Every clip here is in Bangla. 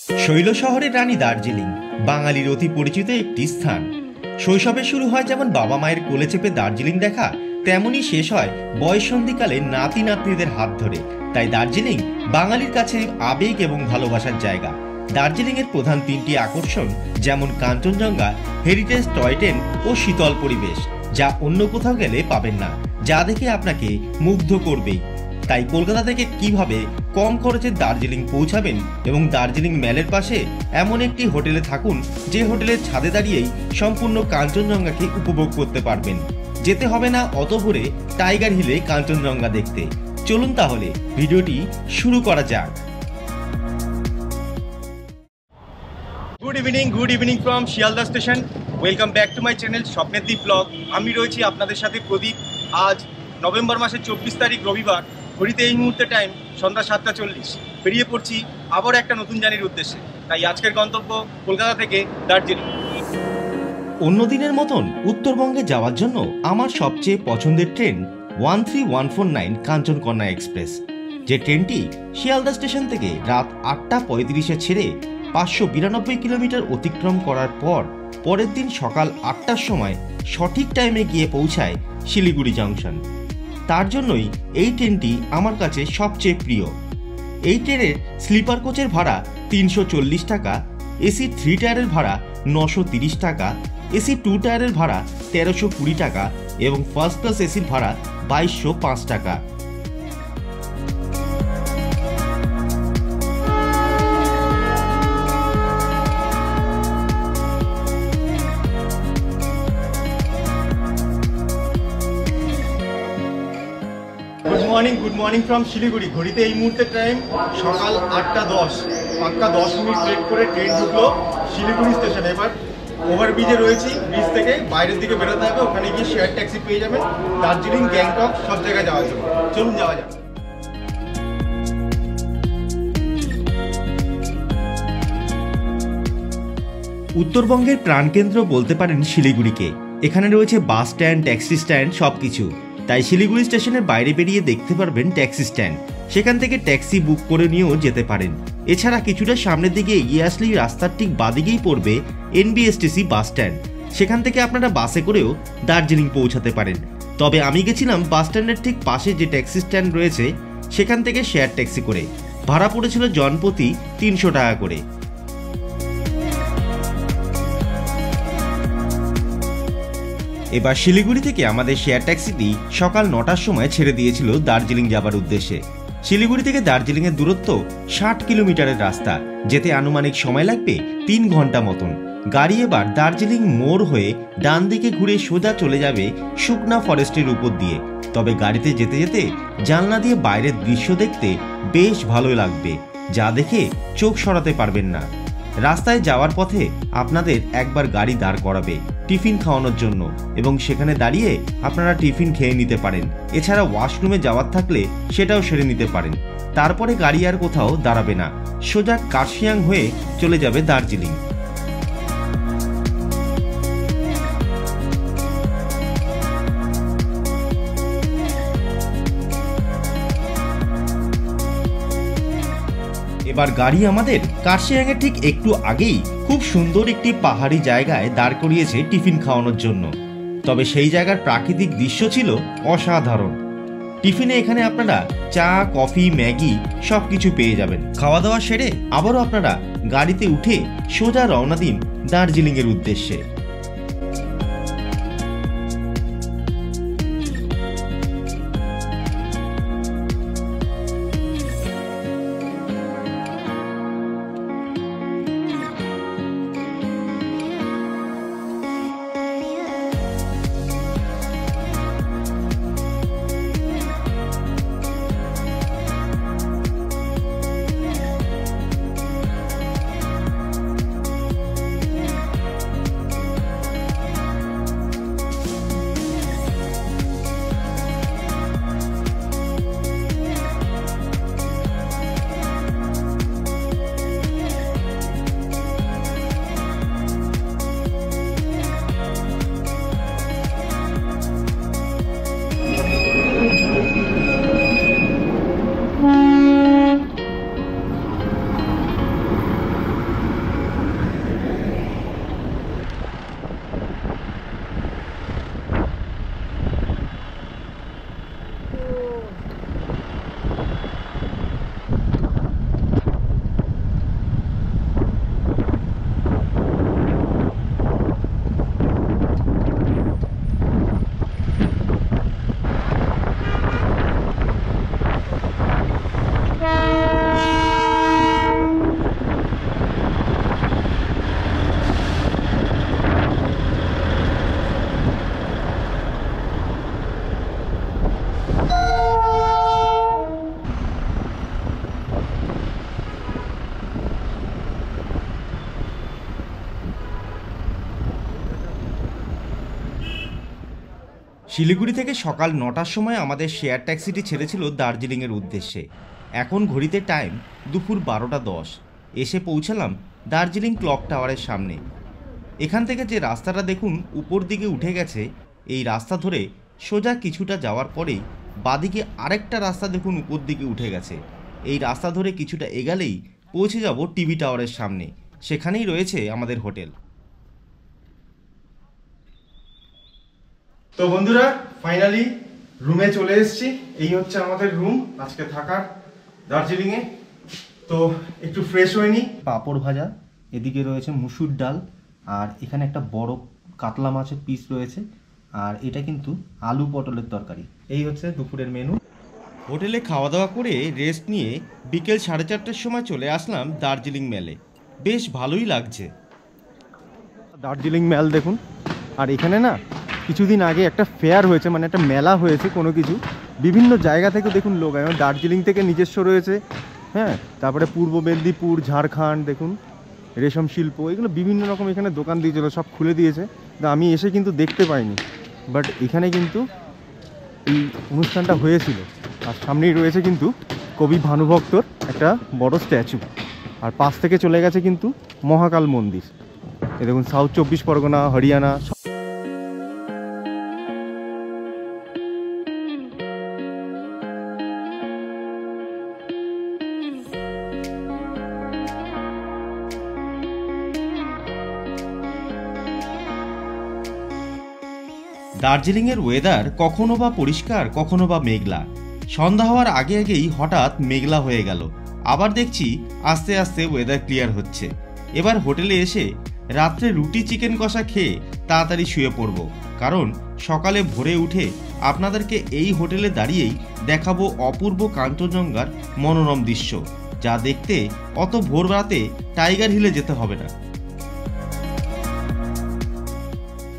শৈল শহরের রানী দার্জিলিং বাঙালির অতি পরিচিত একটি স্থান। শৈশবে শুরু হয় যেমন বাবা মায়ের কোলে চেপে দার্জিলিং দেখা, তেমনই শেষ হয় বয়ঃসন্ধিকালে নাতি নাতনিদের হাত ধরে। তাই দার্জিলিং বাঙালির কাছে আবেগ এবং ভালোবাসার জায়গা। দার্জিলিংয়ের প্রধান তিনটি আকর্ষণ যেমন কাঞ্চনজঙ্ঘা, হেরিটেজ টয় ট্রেন ও শীতল পরিবেশ, যা অন্য কোথাও গেলে পাবেন না, যা দেখে আপনাকে মুগ্ধ করবেই। তাই কলকাতা থেকে কিভাবে কম খরচে দার্জিলিং পৌঁছাবেন এবং দার্জিলিং ম্যালের পাশে এমন একটি হোটেলে থাকুন যে হোটেলের ছাদে দাঁড়িয়েই সম্পূর্ণ কাঞ্চনজঙ্ঘাকে উপভোগ করতে পারবেন। যেতে হবে না অত ভোরে টাইগার হিলে কাঞ্চনজঙ্ঘা দেখতে। চলুন তাহলে ভিডিওটি শুরু করা যাক। Good evening from Sealdah station. Welcome back to my channel স্বপ্নের দ্বীপ ব্লগ। আমি রয়েছি আপনাদের সাথে প্রদীপ। আজ নভেম্বর মাসের 24 তারিখ রবিবার। ঘড়িতে এই মুহূর্তে টাইম সন্ধ্যা 7:40। বেরিয়ে পড়ছি আবার একটা নতুন জার্নির উদ্দেশ্যে। তাই আজকের গন্তব্য কলকাতা থেকে দার্জিলিং। অন্য দিনের মতন উত্তরবঙ্গে যাওয়ার জন্য আমার সবচেয়ে পছন্দের ট্রেন 13149 কাঞ্চনকন্যা এক্সপ্রেস। যে ট্রেনটি শিয়ালদা স্টেশন থেকে রাত 8:35 ছেড়ে 592 কিলোমিটার অতিক্রম করার পর পরের দিন সকাল 8টার সময় সঠিক টাইমে গিয়ে পৌঁছায় শিলিগুড়ি জংশন। তার জন্যই এই ট্রেনটি আমার কাছে সবচেয়ে প্রিয়। এই ট্রেনের স্লিপার কোচের ভাড়া 340 টাকা, এসি 3 টায়ারের ভাড়া 930 টাকা, এসি 2 টায়ারের ভাড়া 1320 টাকা এবং ফার্স্ট ক্লাস এসির ভাড়া 2205 টাকা। Good morning from Siliguri. ঘড়িতে এই মুহূর্তে টাইম সকাল 8:10। পাক্কা 10 মিনিট লেট করে ট্রেন ঢুকলো শিলিগুড়ি স্টেশনে। এবার ওভারব্রিজে রয়েছি, ব্রিজ থেকে বাইরের দিকে বেরোতে হবে। ওখানে গিয়ে শেয়ার ট্যাক্সি পেয়ে যাবেন দার্জিলিং, গ্যাংটক সব জায়গায় যাওয়ার জন্য। চলুন যাওয়া যাক। উত্তরবঙ্গের প্রাণকেন্দ্র বলতে পারেন শিলিগুড়িকে। এখানে রয়েছে বাস স্ট্যান্ড, ট্যাক্সি স্ট্যান্ড, সব কিছু। তাই শিলিগুড়ি স্টেশনের বাইরে বেরিয়ে দেখতে পারবেন ট্যাক্সি স্ট্যান্ড। সেখান থেকে ট্যাক্সি বুক করে নিয়েও যেতে পারেন। এছাড়া কিছুটা সামনের দিকে এগিয়ে আসলেই রাস্তার ঠিক বাদিকেই পড়বে এনবিএসটিসি বাস স্ট্যান্ড। সেখান থেকে আপনারা বাসে করেও দার্জিলিং পৌঁছাতে পারেন। তবে আমি গেছিলাম বাস স্ট্যান্ডের ঠিক পাশে যে ট্যাক্সি স্ট্যান্ড রয়েছে সেখান থেকে শেয়ার ট্যাক্সি করে। ভাড়া পড়েছিল জনপ্রতি 300 টাকা করে। এবার শিলিগুড়ি থেকে আমাদের শেয়ার ট্যাক্সিটি সকাল 9টার সময় ছেড়ে দিয়েছিল দার্জিলিং যাবার উদ্দেশ্যে। শিলিগুড়ি থেকে দার্জিলিংয়ের দূরত্ব 60 কিলোমিটারের রাস্তা। যেতে আনুমানিক সময় লাগবে 3 ঘন্টা মতন। গাড়ি এবার দার্জিলিং মোড় হয়ে ডান দিকে ঘুরে সোজা চলে যাবে শুকনা ফরেস্টের উপর দিয়ে। তবে গাড়িতে যেতে যেতে জানলা দিয়ে বাইরের দৃশ্য দেখতে বেশ ভালো লাগবে, যা দেখে চোখ সরাতে পারবেন না। রাস্তায় যাওয়ার পথে আপনাদের একবার গাড়ি দাঁড় করাবে টিফিন খাওয়ানোর জন্য এবং সেখানে দাঁড়িয়ে আপনারা টিফিন খেয়ে নিতে পারেন। এছাড়া ওয়াশরুমে যাওয়ার থাকলে সেটাও সেরে নিতে পারেন। তারপরে গাড়ি আর কোথাও দাঁড়াবে না, সোজা কার্শিয়াং হয়ে চলে যাবে দার্জিলিং। এবার গাড়ি আমাদের কার্শিয়াংয়ের ঠিক একটু আগেই খুব সুন্দর একটি পাহাড়ি জায়গায় দাঁড় করিয়েছে টিফিন খাওয়ানোর জন্য। তবে সেই জায়গার প্রাকৃতিক দৃশ্য ছিল অসাধারণ। টিফিনে এখানে আপনারা চা, কফি, ম্যাগি সব কিছু পেয়ে যাবেন। খাওয়া দাওয়া সেরে আবারও আপনারা গাড়িতে উঠে সোজা রওনা দিন দার্জিলিংয়ের উদ্দেশ্যে। শিলিগুড়ি থেকে সকাল 9টার সময় আমাদের শেয়ার ট্যাক্সিটি ছেড়েছিল দার্জিলিংয়ের উদ্দেশ্যে। এখন ঘড়িতে টাইম দুপুর 12টা 10। এসে পৌঁছালাম দার্জিলিং ক্লক টাওয়ারের সামনে। এখান থেকে যে রাস্তাটা দেখুন উপর দিকে উঠে গেছে, এই রাস্তা ধরে সোজা কিছুটা যাওয়ার পরেই বাদিকে আরেকটা রাস্তা দেখুন উপর দিকে উঠে গেছে। এই রাস্তা ধরে কিছুটা এগালেই পৌঁছে যাব টিভি টাওয়ারের সামনে, সেখানেই রয়েছে আমাদের হোটেল। তো বন্ধুরা, ফাইনালি রুমে চলে এসেছি। এই হচ্ছে আমাদের রুম আজকে থাকার দার্জিলিংয়ে। তো একটু ফ্রেশ হয়ে নিই। পাঁপড় ভাজা, এদিকে রয়েছে মুসুর ডাল, আর এখানে একটা বড় কাতলা মাছের পিস রয়েছে, আর এটা কিন্তু আলু পটলের তরকারি। এই হচ্ছে দুপুরের মেনু। হোটেলে খাওয়া দাওয়া করে রেস্ট নিয়ে বিকেল 4:30টার সময় চলে আসলাম দার্জিলিং মেলে। বেশ ভালোই লাগছে। দার্জিলিং মেল দেখুন। আর এখানে না কিছুদিন আগে একটা ফেয়ার হয়েছে, মানে একটা মেলা হয়েছে কোনো কিছু, বিভিন্ন জায়গা থেকে দেখুন লোক। যেমন দার্জিলিং থেকে নিজস্ব রয়েছে, হ্যাঁ, তারপরে পূর্ব মেদিনীপুর, ঝাড়খণ্ড দেখুন, রেশম শিল্প, এগুলো বিভিন্ন রকম এখানে দোকান দিয়েছিল, সব খুলে দিয়েছে। তো আমি এসে কিন্তু দেখতে পাইনি, বাট এখানে কিন্তু এই অনুষ্ঠানটা হয়েছিল। আর সামনেই রয়েছে কিন্তু কবি ভানুভক্তর একটা বড় স্ট্যাচু, আর পাশ থেকে চলে গেছে কিন্তু মহাকাল মন্দির। এই দেখুন, সাউথ 24 পরগনা, হরিয়ানা। দার্জিলিংয়ের ওয়েদার কখনো বা পরিষ্কার, কখনো বা মেঘলা। সন্ধ্যা হওয়ার আগে আগেই হঠাৎ মেঘলা হয়ে গেল, আবার দেখছি আস্তে আস্তে ওয়েদার ক্লিয়ার হচ্ছে। এবার হোটেলে এসে রাত্রে রুটি চিকেন কষা খেয়ে তাড়াতাড়ি শুয়ে পড়ব, কারণ সকালে ভোরে উঠে আপনাদেরকে এই হোটেলে দাঁড়িয়েই দেখাবো অপূর্ব কাঞ্চনজঙ্ঘার মনোরম দৃশ্য, যা দেখতে অত ভোর রাতে টাইগার হিলে যেতে হবে না।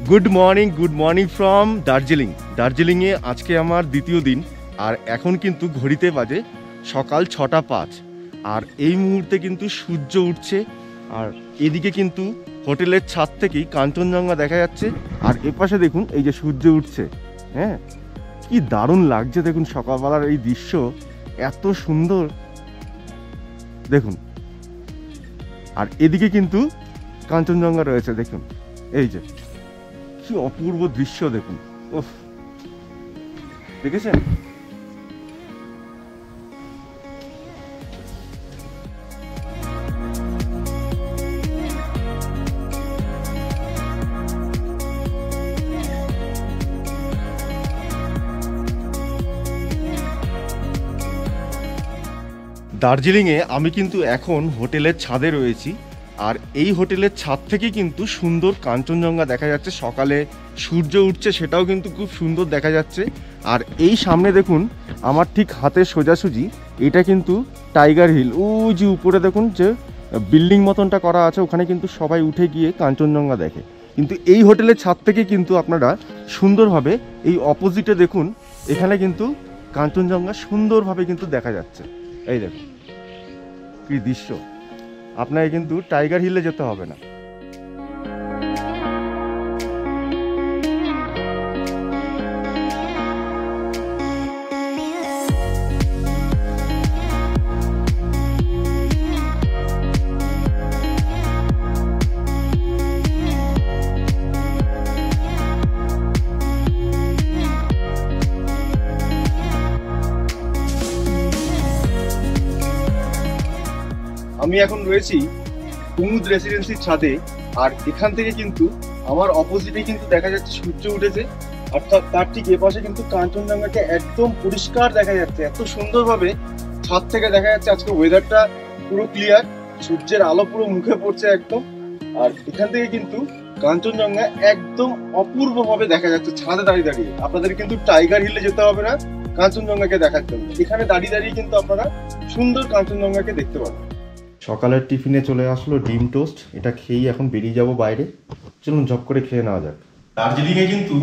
Good morning from Darjeeling. দার্জিলিংয়ে আজকে আমার দ্বিতীয় দিন, আর এখন কিন্তু ঘড়িতে বাজে সকাল 6টা 5। আর এই মুহূর্তে কিন্তু সূর্য উঠছে, আর এদিকে কিন্তু হোটেলের ছাদ থেকেই কাঞ্চনজঙ্ঘা দেখা যাচ্ছে। আর এপাশে দেখুন এই যে সূর্য উঠছে, হ্যাঁ, কি দারুণ লাগছে দেখুন সকালবেলার এই দৃশ্য, এত সুন্দর দেখুন। আর এদিকে কিন্তু কাঞ্চনজঙ্ঘা রয়েছে দেখুন, এই যে কি অপূর্ব দৃশ্য দেখুন। ওহ, দেখেছেন? দার্জিলিংয়ে আমি কিন্তু এখন হোটেলের ছাদে রয়েছি, আর এই হোটেলের ছাদ থেকে কিন্তু সুন্দর কাঞ্চনজঙ্ঘা দেখা যাচ্ছে। সকালে সূর্য উঠছে, সেটাও কিন্তু খুব সুন্দর দেখা যাচ্ছে। আর এই সামনে দেখুন আমার ঠিক হাতের সোজাসুজি, এটা কিন্তু টাইগার হিল। ওই যে উপরে দেখুন যে বিল্ডিং মতনটা করা আছে, ওখানে কিন্তু সবাই উঠে গিয়ে কাঞ্চনজঙ্ঘা দেখে। কিন্তু এই হোটেলের ছাদ থেকে কিন্তু আপনারা সুন্দরভাবে এই অপোজিটে দেখুন, এখানে কিন্তু কাঞ্চনজঙ্ঘা সুন্দরভাবে কিন্তু দেখা যাচ্ছে। এই দেখুন কি দৃশ্য। আপনাকে কিন্তু টাইগার হিলে যেতে হবে না। আমি এখন রয়েছি কুমুদ রেসিডেন্সির ছাদে, আর এখান থেকে কিন্তু আমার অপোজিটে কিন্তু দেখা যাচ্ছে সূর্য উঠেছে, অর্থাৎ তার ঠিক এপাশে কিন্তু কাঞ্চনজঙ্ঘাকে একদম পরিষ্কার দেখা যাচ্ছে। এত সুন্দরভাবে ছাদ থেকে দেখা যাচ্ছে। আজকে ওয়েদারটা পুরো ক্লিয়ার, সূর্যের আলো পুরো মুখে পড়ছে একদম। আর এখান থেকে কিন্তু কাঞ্চনজঙ্ঘা একদম অপূর্বভাবে দেখা যাচ্ছে ছাদে দাঁড়িয়ে দাঁড়িয়ে। আপনাদের কিন্তু টাইগার হিলে যেতে হবে না কাঞ্চনজঙ্ঘাকে দেখার জন্য, এখানে দাঁড়িয়ে দাঁড়িয়ে কিন্তু আপনারা সুন্দর কাঞ্চনজঙ্ঘাকে দেখতে পাবেন। সকালের টিফিনে চলে আসলো ডিম টোস্ট, এটা খেয়েই এখন বেরিয়ে যাব বাইরে। চলুন ঝপ করে খেয়ে নেওয়া যাক। দার্জিলিংয়ে কিন্তু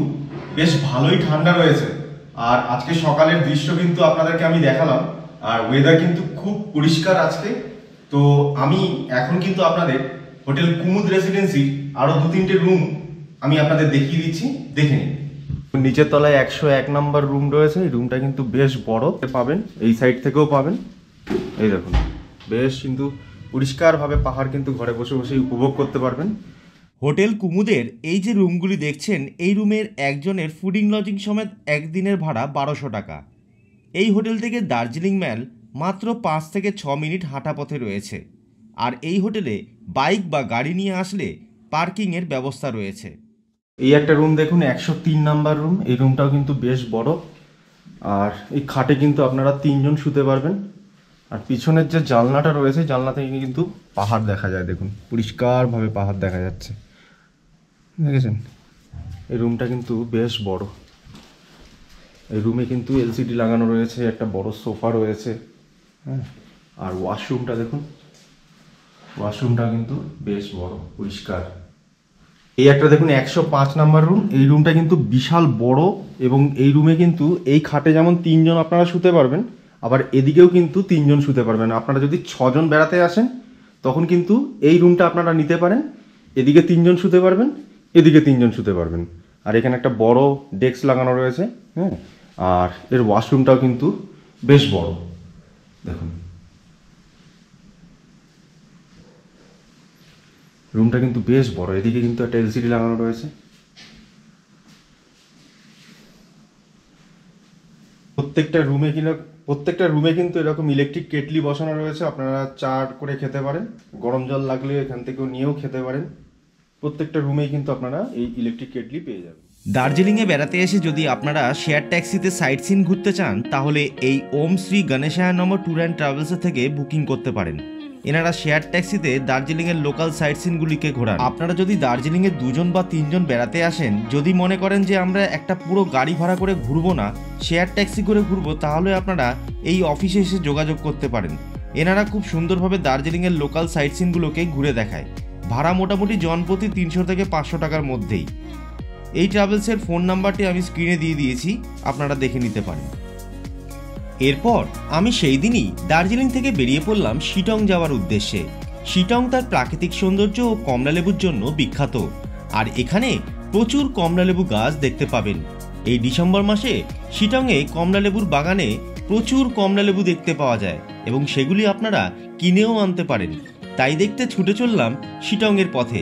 বেশ ভালোই ঠান্ডা রয়েছে, আর আজকে সকালের দৃশ্য কিন্তু আপনাদেরকে আমি দেখালাম। আর ওয়েদার কিন্তু খুব পরিষ্কার আজকে। তো আমি এখন কিন্তু আপনাদের হোটেল কুমুদ রেসিডেন্সির আরও 2-3টে রুম আমি আপনাদের দেখিয়ে দিচ্ছি, দেখে নিন। নিচের তলায় 101 নম্বর রুম রয়েছে। এই রুমটা কিন্তু বেশ বড় পাবেন, এই সাইড থেকেও পাবেন। এই দেখুন বেশ কিন্তু পরিষ্কারভাবে পাহাড় কিন্তু ঘরে বসে বসেই উপভোগ করতে পারবেন। হোটেল কুমুদের এই যে রুমগুলি দেখছেন, এই রুমের একজনের ফুডিং লজিং সমেত একদিনের ভাড়া 1200 টাকা। এই হোটেল থেকে দার্জিলিং ম্যাল মাত্র 5 থেকে 6 মিনিট হাঁটা পথে রয়েছে। আর এই হোটেলে বাইক বা গাড়ি নিয়ে আসলে পার্কিংয়ের ব্যবস্থা রয়েছে। এই একটা রুম দেখুন, 103 নাম্বার রুম। এই রুমটাও কিন্তু বেশ বড়। আর এই খাটে কিন্তু আপনারা 3 জন শুতে পারবেন। আর পিছনের যে জানলাটা রয়েছে, জানলা থেকে কিন্তু পাহাড় দেখা যায়। দেখুন পরিষ্কারভাবে পাহাড় দেখা যাচ্ছে, দেখেছেন? এই রুমটা কিন্তু বেশ বড়। এই রুমে কিন্তু এলসিডি লাগানো রয়েছে, একটা বড় সোফা রয়েছে, হ্যাঁ। আর ওয়াশরুমটা দেখুন, ওয়াশরুমটা কিন্তু বেশ বড়, পরিষ্কার। এই একটা দেখুন 105 নাম্বার রুম। এই রুমটা কিন্তু বিশাল বড় এবং এই রুমে কিন্তু এই খাটে যেমন 3 জন আপনারা শুতে পারবেন, আবার এদিকেও কিন্তু 3 জন শুতে পারবেন। আপনারা যদি 6 জন বেড়াতে আসেন তখন কিন্তু এই রুমটা আপনারা নিতে পারেন। এদিকে 3 জন শুতে পারবেন, এদিকে 3 জন শুতে পারবেন। আর এখানে একটা বড় ডেস্ক লাগানো রয়েছে, হ্যাঁ। আর এর ওয়াশরুমটাও কিন্তু বেশ বড়, দেখুন। রুমটা কিন্তু বেশ বড়। এদিকে কিন্তু একটা এলসিডি লাগানো রয়েছে। প্রত্যেকটা রুমে কিন্তু এরকম ইলেকট্রিক কেটলি বসানো রয়েছে। আপনারা চা করে খেতে পারেন, গরম জল লাগলে এখান থেকেও নিয়েও খেতে পারেন। প্রত্যেকটা রুমেই কিন্তু আপনারা এই ইলেকট্রিক কেটলি পেয়ে যাবেন। দার্জিলিংয়ে বেড়াতে এসে যদি আপনারা শেয়ার ট্যাক্সিতে সাইট সিন ঘুরতে চান, তাহলে এই ওম শ্রী গণেশায় নম্বর ট্যুর অ্যান্ড ট্রাভেলসের থেকে বুকিং করতে পারেন। এনারা শেয়ার ট্যাক্সিতে দার্জিলিংয়ের লোকাল সাইট সিনগুলিকে ঘোরান। আপনারা যদি দার্জিলিংয়ে 2 জন বা 3 জন বেড়াতে আসেন, যদি মনে করেন যে আমরা একটা পুরো গাড়ি ভাড়া করে ঘুরবো না, শেয়ার ট্যাক্সি করে ঘুরবো, তাহলে আপনারা এই অফিসে এসে যোগাযোগ করতে পারেন। এনারা খুব সুন্দরভাবে দার্জিলিংয়ের লোকাল সাইট সিনগুলোকে ঘুরে দেখায়। ভাড়া মোটামুটি জনপ্রতি 300 থেকে 500 টাকার মধ্যেই। এই ট্রাভেলসের ফোন নাম্বারটি আমি স্ক্রিনে দিয়ে দিয়েছি, আপনারা দেখে নিতে পারেন। এরপর আমি সেই দিনই দার্জিলিং থেকে বেরিয়ে পড়লাম শিটং যাওয়ার উদ্দেশ্যে। শিটং তার প্রাকৃতিক সৌন্দর্য ও কমলালেবুর জন্য বিখ্যাত। আর এখানে প্রচুর কমলালেবু গাছ দেখতে পাবেন। এই ডিসেম্বর মাসে শিটংয়ে কমলালেবুর বাগানে প্রচুর কমলালেবু দেখতে পাওয়া যায় এবং সেগুলি আপনারা কিনেও আনতে পারেন। তাই দেখতে ছুটে চললাম শিটংয়ের পথে।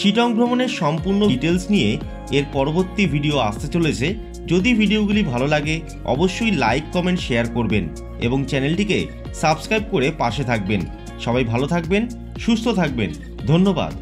শিটং ভ্রমণের সম্পূর্ণ ডিটেলস নিয়ে এর পরবর্তী ভিডিও আসতে চলেছে। যদি ভিডিওগুলি ভালো লাগে অবশ্যই লাইক, কমেন্ট, শেয়ার করবেন এবং চ্যানেলটিকে সাবস্ক্রাইব করে পাশে থাকবেন। সবাই ভালো থাকবেন, সুস্থ থাকবেন। ধন্যবাদ।